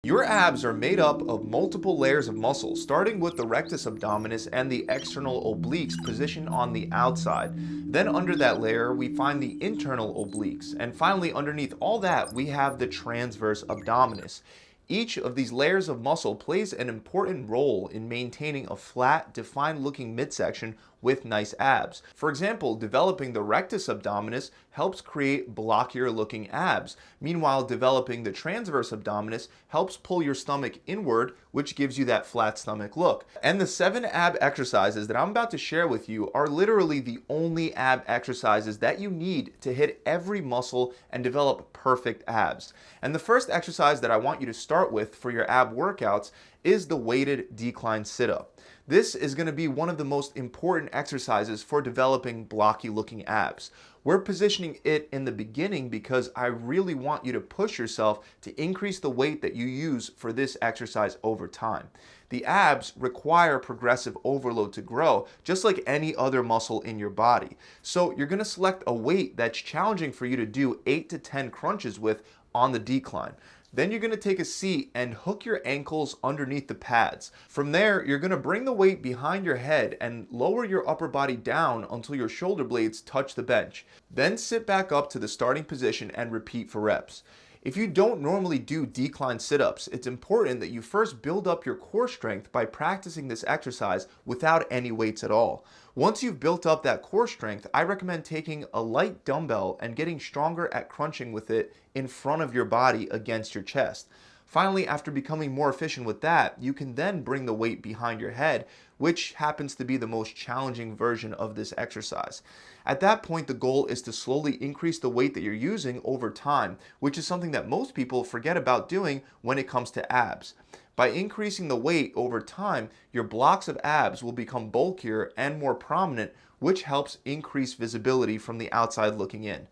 Your abs are made up of multiple layers of muscle, starting with the rectus abdominis and the external obliques positioned on the outside. Then under that layer, we find the internal obliques. And finally, underneath all that, we have the transverse abdominis. Each of these layers of muscle plays an important role in maintaining a flat, defined looking midsection with nice abs. For example, developing the rectus abdominis helps create blockier looking abs. Meanwhile, developing the transverse abdominis helps pull your stomach inward, which gives you that flat stomach look. And the 7 ab exercises that I'm about to share with you are literally the only ab exercises that you need to hit every muscle and develop perfect abs. And the first exercise that I want you to start with for your ab workouts is the weighted decline sit-up. This is going to be one of the most important exercises for developing blocky looking abs. We're positioning it in the beginning because I really want you to push yourself to increase the weight that you use for this exercise over time. The abs require progressive overload to grow, just like any other muscle in your body. So you're going to select a weight that's challenging for you to do 8 to 10 crunches with on the decline. Then you're going to take a seat and hook your ankles underneath the pads. From there, you're going to bring the weight behind your head and lower your upper body down until your shoulder blades touch the bench. Then sit back up to the starting position and repeat for reps. If you don't normally do decline sit-ups, it's important that you first build up your core strength by practicing this exercise without any weights at all. Once you've built up that core strength, I recommend taking a light dumbbell and getting stronger at crunching with it in front of your body against your chest. Finally, after becoming more efficient with that, you can then bring the weight behind your head, which happens to be the most challenging version of this exercise. At that point, the goal is to slowly increase the weight that you're using over time, which is something that most people forget about doing when it comes to abs. By increasing the weight over time, your blocks of abs will become bulkier and more prominent, which helps increase visibility from the outside looking in.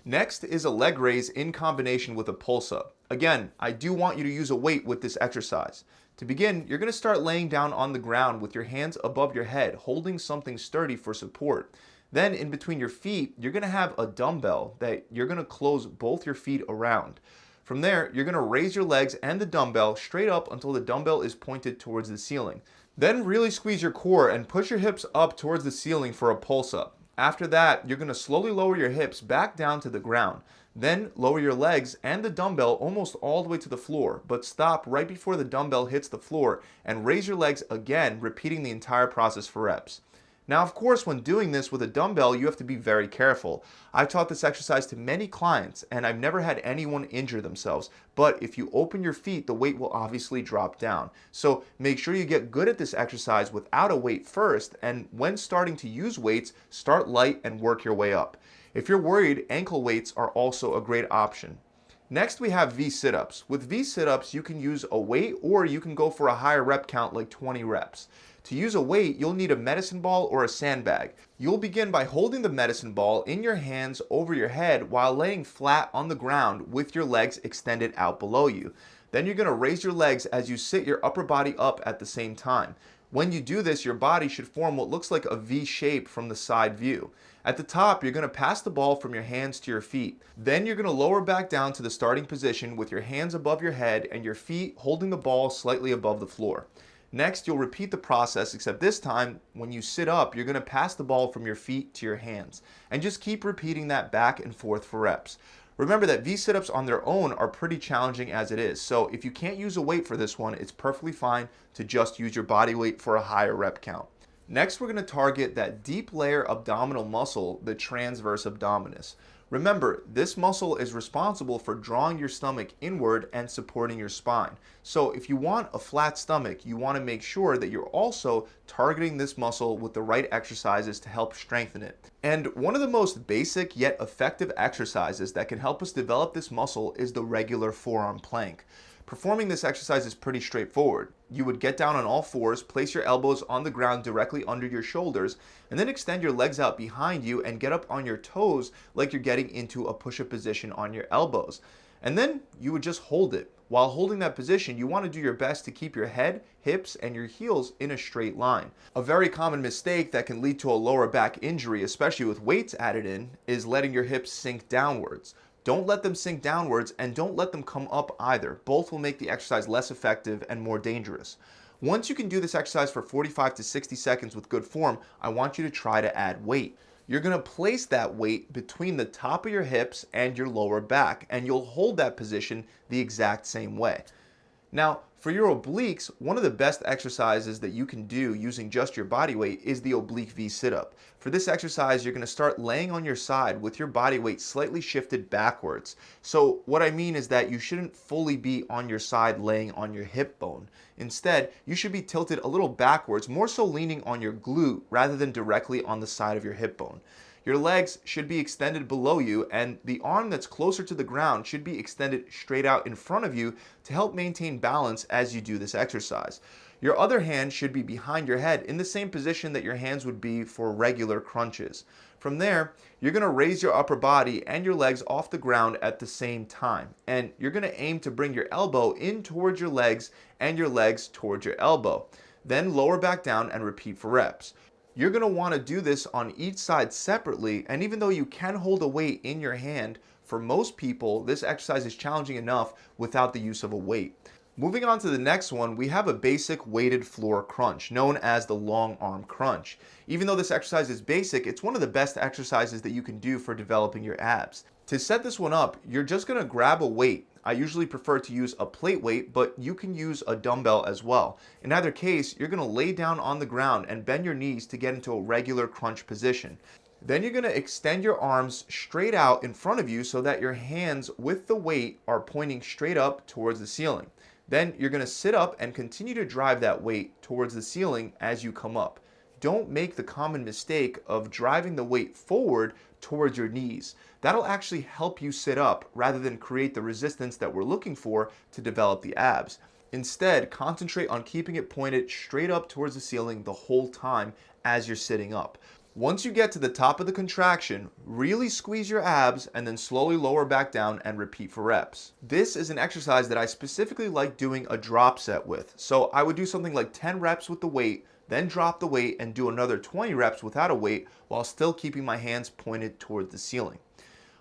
Next is a leg raise in combination with a pull-up. Again, I do want you to use a weight with this exercise. To begin, you're going to start laying down on the ground with your hands above your head, holding something sturdy for support. Then in between your feet, you're going to have a dumbbell that you're going to close both your feet around. From there, you're going to raise your legs and the dumbbell straight up until the dumbbell is pointed towards the ceiling. Then really squeeze your core and push your hips up towards the ceiling for a pulse-up. After that, you're going to slowly lower your hips back down to the ground. Then lower your legs and the dumbbell almost all the way to the floor, but stop right before the dumbbell hits the floor and raise your legs again, repeating the entire process for reps. Now, of course, when doing this with a dumbbell, you have to be very careful. I've taught this exercise to many clients and I've never had anyone injure themselves, but if you open your feet, the weight will obviously drop down. So make sure you get good at this exercise without a weight first, and when starting to use weights, start light and work your way up. If you're worried, ankle weights are also a great option. Next, we have V sit-ups. With V sit-ups, you can use a weight or you can go for a higher rep count like 20 reps. To use a weight, you'll need a medicine ball or a sandbag. You'll begin by holding the medicine ball in your hands over your head while laying flat on the ground with your legs extended out below you. Then you're going to raise your legs as you sit your upper body up at the same time. When you do this, your body should form what looks like a V shape from the side view. At the top, you're going to pass the ball from your hands to your feet. Then you're going to lower back down to the starting position with your hands above your head and your feet holding the ball slightly above the floor. Next, you'll repeat the process, except this time, when you sit up, you're going to pass the ball from your feet to your hands. And just keep repeating that back and forth for reps. Remember that V sit-ups on their own are pretty challenging as it is, so if you can't use a weight for this one, it's perfectly fine to just use your body weight for a higher rep count. Next, we're going to target that deep layer abdominal muscle, the transverse abdominis. Remember, this muscle is responsible for drawing your stomach inward and supporting your spine. So if you want a flat stomach, you want to make sure that you're also targeting this muscle with the right exercises to help strengthen it. And one of the most basic yet effective exercises that can help us develop this muscle is the regular forearm plank. Performing this exercise is pretty straightforward. You would get down on all fours, place your elbows on the ground directly under your shoulders, and then extend your legs out behind you and get up on your toes like you're getting into a push-up position on your elbows. And then you would just hold it. While holding that position, you want to do your best to keep your head, hips, and your heels in a straight line. A very common mistake that can lead to a lower back injury, especially with weights added in, is letting your hips sink downwards. Don't let them sink downwards, and don't let them come up either. Both will make the exercise less effective and more dangerous. Once you can do this exercise for 45 to 60 seconds with good form, I want you to try to add weight. You're going to place that weight between the top of your hips and your lower back, and you'll hold that position the exact same way. Now, for your obliques, one of the best exercises that you can do using just your body weight is the Oblique V Situp. For this exercise, you're going to start laying on your side with your body weight slightly shifted backwards. So what I mean is that you shouldn't fully be on your side laying on your hip bone. Instead, you should be tilted a little backwards, more so leaning on your glute rather than directly on the side of your hip bone. Your legs should be extended below you, and the arm that's closer to the ground should be extended straight out in front of you to help maintain balance as you do this exercise. Your other hand should be behind your head in the same position that your hands would be for regular crunches. From there, you're going to raise your upper body and your legs off the ground at the same time. And you're going to aim to bring your elbow in towards your legs and your legs towards your elbow. Then lower back down and repeat for reps. You're going to want to do this on each side separately, and even though you can hold a weight in your hand, for most people, this exercise is challenging enough without the use of a weight. Moving on to the next one, we have a basic weighted floor crunch, known as the long arm crunch. Even though this exercise is basic, it's one of the best exercises that you can do for developing your abs. To set this one up, you're just going to grab a weight. I usually prefer to use a plate weight, but you can use a dumbbell as well. In either case, you're going to lay down on the ground and bend your knees to get into a regular crunch position. Then you're going to extend your arms straight out in front of you so that your hands with the weight are pointing straight up towards the ceiling. Then you're going to sit up and continue to drive that weight towards the ceiling as you come up. Don't make the common mistake of driving the weight forward towards your knees. That'll actually help you sit up rather than create the resistance that we're looking for to develop the abs. Instead, concentrate on keeping it pointed straight up towards the ceiling the whole time as you're sitting up. Once you get to the top of the contraction, really squeeze your abs and then slowly lower back down and repeat for reps. This is an exercise that I specifically like doing a drop set with. So I would do something like 10 reps with the weight, then drop the weight and do another 20 reps without a weight while still keeping my hands pointed toward the ceiling.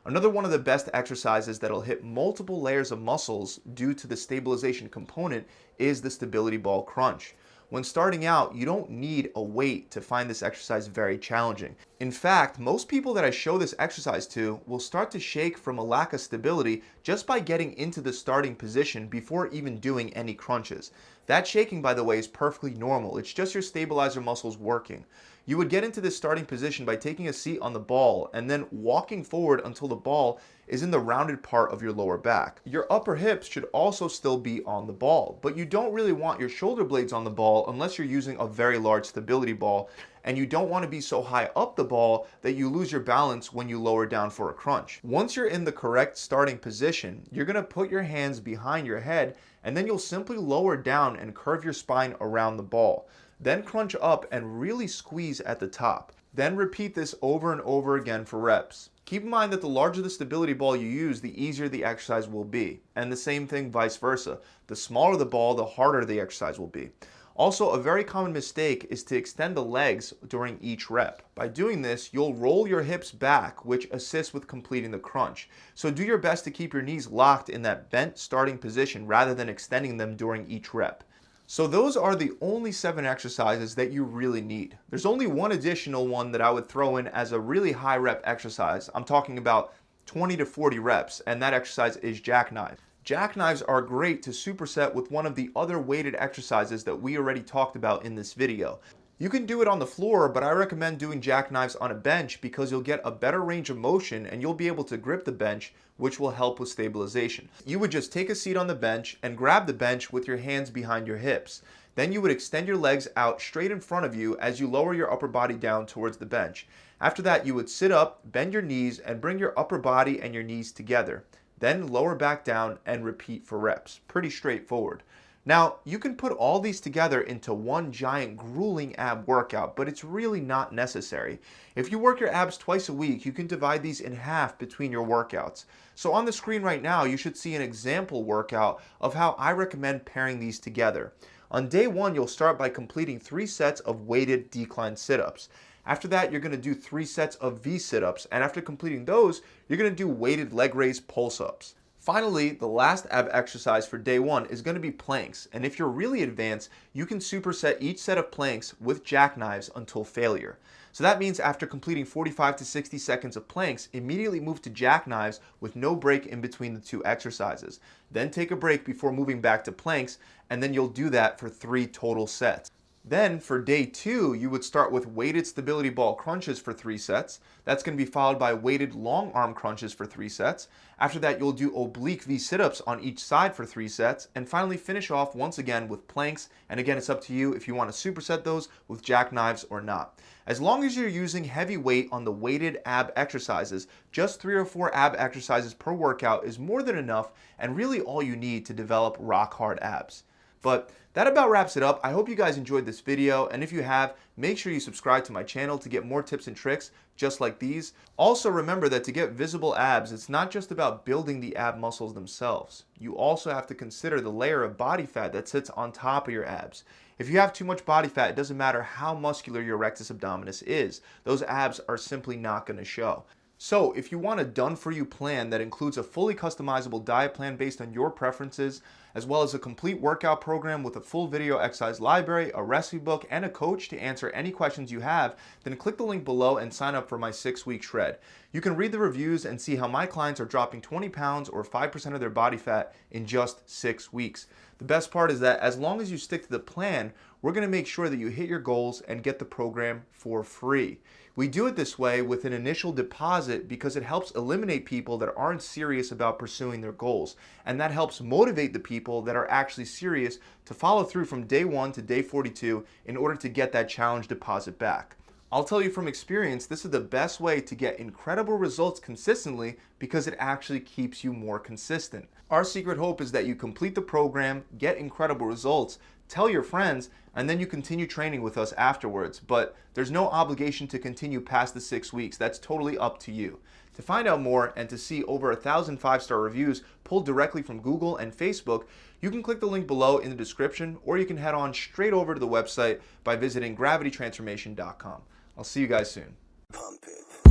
Another one of the best exercises that'll hit multiple layers of muscles due to the stabilization component is the stability ball crunch. When starting out, you don't need a weight to find this exercise very challenging. In fact, most people that I show this exercise to will start to shake from a lack of stability just by getting into the starting position before even doing any crunches. That shaking, by the way, is perfectly normal. It's just your stabilizer muscles working. You would get into this starting position by taking a seat on the ball and then walking forward until the ball is in the rounded part of your lower back. Your upper hips should also still be on the ball, but you don't really want your shoulder blades on the ball unless you're using a very large stability ball, and you don't want to be so high up the ball that you lose your balance when you lower down for a crunch. Once you're in the correct starting position, you're going to put your hands behind your head, and then you'll simply lower down and curve your spine around the ball. Then crunch up and really squeeze at the top. Then repeat this over and over again for reps. Keep in mind that the larger the stability ball you use, the easier the exercise will be. And the same thing vice versa. The smaller the ball, the harder the exercise will be. Also, a very common mistake is to extend the legs during each rep. By doing this, you'll roll your hips back, which assists with completing the crunch. So do your best to keep your knees locked in that bent starting position rather than extending them during each rep. So those are the only 7 exercises that you really need. There's only one additional one that I would throw in as a really high rep exercise. I'm talking about 20 to 40 reps, and that exercise is jackknife. Jackknives are great to superset with one of the other weighted exercises that we already talked about in this video. You can do it on the floor, but I recommend doing jackknives on a bench because you'll get a better range of motion and you'll be able to grip the bench, which will help with stabilization. You would just take a seat on the bench and grab the bench with your hands behind your hips. Then you would extend your legs out straight in front of you as you lower your upper body down towards the bench. After that, you would sit up, bend your knees, and bring your upper body and your knees together. Then lower back down and repeat for reps. Pretty straightforward. Now, you can put all these together into one giant grueling ab workout, but it's really not necessary. If you work your abs twice a week, you can divide these in half between your workouts. So on the screen right now, you should see an example workout of how I recommend pairing these together. On day 1, you'll start by completing 3 sets of weighted decline sit-ups. After that, you're going to do 3 sets of V sit-ups, and after completing those, you're going to do weighted leg raise pull-ups. Finally, the last ab exercise for day 1 is going to be planks, and if you're really advanced, you can superset each set of planks with jackknives until failure. So that means after completing 45 to 60 seconds of planks, immediately move to jackknives with no break in between the 2 exercises. Then take a break before moving back to planks, and then you'll do that for 3 total sets. Then for day 2, you would start with weighted stability ball crunches for 3 sets. That's going to be followed by weighted long arm crunches for 3 sets. After that, you'll do oblique V situps on each side for 3 sets. And finally finish off once again with planks. And again, it's up to you if you want to superset those with jackknives or not. As long as you're using heavy weight on the weighted ab exercises, just 3 or 4 ab exercises per workout is more than enough and really all you need to develop rock hard abs. But that about wraps it up. I hope you guys enjoyed this video, and if you have, make sure you subscribe to my channel to get more tips and tricks just like these. Also remember that to get visible abs, it's not just about building the ab muscles themselves. You also have to consider the layer of body fat that sits on top of your abs. If you have too much body fat, it doesn't matter how muscular your rectus abdominis is. Those abs are simply not going to show. So if you want a done-for-you plan that includes a fully customizable diet plan based on your preferences, as well as a complete workout program with a full video exercise library, a recipe book, and a coach to answer any questions you have, then click the link below and sign up for my 6-week shred. You can read the reviews and see how my clients are dropping 20 pounds or 5% of their body fat in just 6 weeks. The best part is that as long as you stick to the plan, we're going to make sure that you hit your goals and get the program for free. We do it this way with an initial deposit because it helps eliminate people that aren't serious about pursuing their goals. And that helps motivate the people that are actually serious to follow through from day 1 to day 42 in order to get that challenge deposit back. I'll tell you from experience, this is the best way to get incredible results consistently because it actually keeps you more consistent. Our secret hope is that you complete the program, get incredible results, tell your friends, and then you continue training with us afterwards. But there's no obligation to continue past the 6 weeks. That's totally up to you. To find out more and to see over 1,000 5-star reviews pulled directly from Google and Facebook, you can click the link below in the description, or you can head on straight over to the website by visiting gravitytransformation.com. I'll see you guys soon. Pump it.